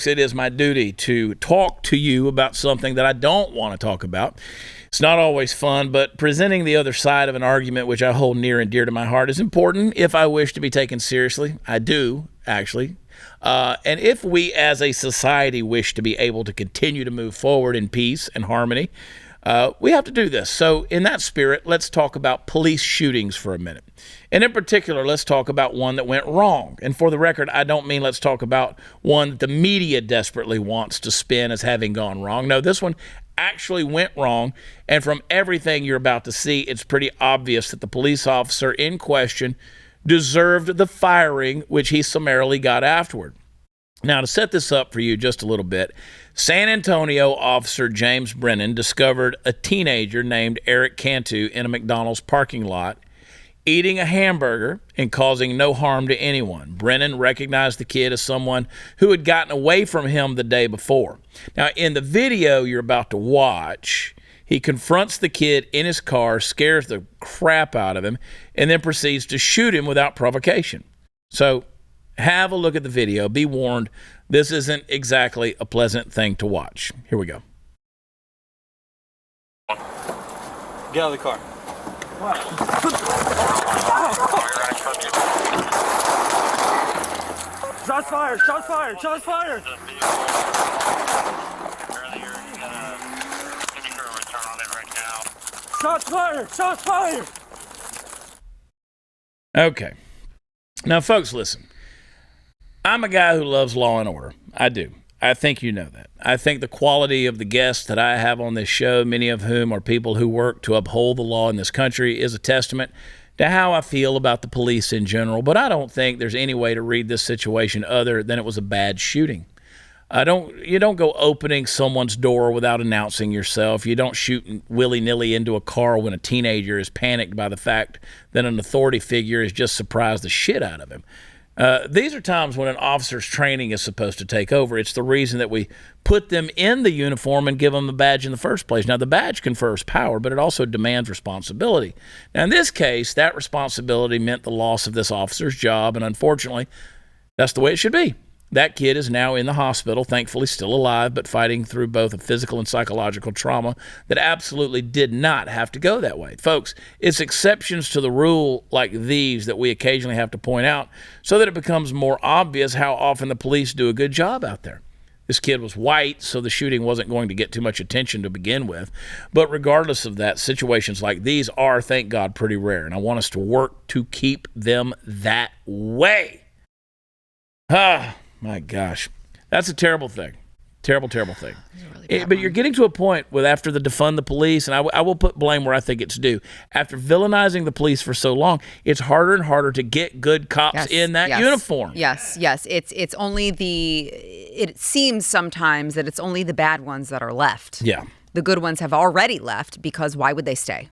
It is my duty to talk to you about something that I don't want to talk about. It's not always fun, but presenting the other side of an argument, which I hold near and dear to my heart, is important if I wish to be taken seriously. I do, actually. And if we as a society wish to be able to continue to move forward in peace and harmony, we have to do this. So in that spirit, let's talk about police shootings for a minute. And in particular, let's talk about one that went wrong. And for the record, I don't mean let's talk about one that the media desperately wants to spin as having gone wrong. No, this one actually went wrong. And from everything you're about to see, it's pretty obvious that the police officer in question deserved the firing, which he summarily got afterward. Now, to set this up for you just a little bit, San Antonio officer James Brennan discovered a teenager named Eric Cantu in a McDonald's parking lot eating a hamburger and causing no harm to anyone. Brennan recognized the kid as someone who had gotten away from him the day before. Now, in the video you're about to watch, he confronts the kid in his car, scares the crap out of him, and then proceeds to shoot him without provocation. So, have a look at the video. Be warned, this isn't exactly a pleasant thing to watch. Here we go. Get out of the car. Shots fired! Shots fired! Shots fired! Shots fired! Shots fired! Okay. Now, folks, listen. I'm a guy who loves law and order. I do. I think you know that. I think the quality of the guests that I have on this show, many of whom are people who work to uphold the law in this country, is a testament to how I feel about the police in general. But I don't think there's any way to read this situation other than it was a bad shooting. You don't go opening someone's door without announcing yourself. You don't shoot willy-nilly into a car when a teenager is panicked by the fact that an authority figure has just surprised the shit out of him. These are times when an officer's training is supposed to take over. It's the reason that we put them in the uniform and give them the badge in the first place. Now, the badge confers power, but it also demands responsibility. Now, in this case, that responsibility meant the loss of this officer's job, and unfortunately, that's the way it should be. That kid is now in the hospital, thankfully still alive, but fighting through both a physical and psychological trauma that absolutely did not have to go that way. Folks, it's exceptions to the rule like these that we occasionally have to point out so that it becomes more obvious how often the police do a good job out there. This kid was white, so the shooting wasn't going to get too much attention to begin with. But regardless of that, situations like these are, thank God, pretty rare, and I want us to work to keep them that way. My gosh, that's a terrible thing. Terrible, terrible thing. Really but you're getting to a point with after the defund the police, and I will put blame where I think it's due. After villainizing the police for so long, it's harder and harder to get good cops in that uniform. Yes. It's only it seems sometimes that it's only the bad ones that are left. Yeah. The good ones have already left because why would they stay?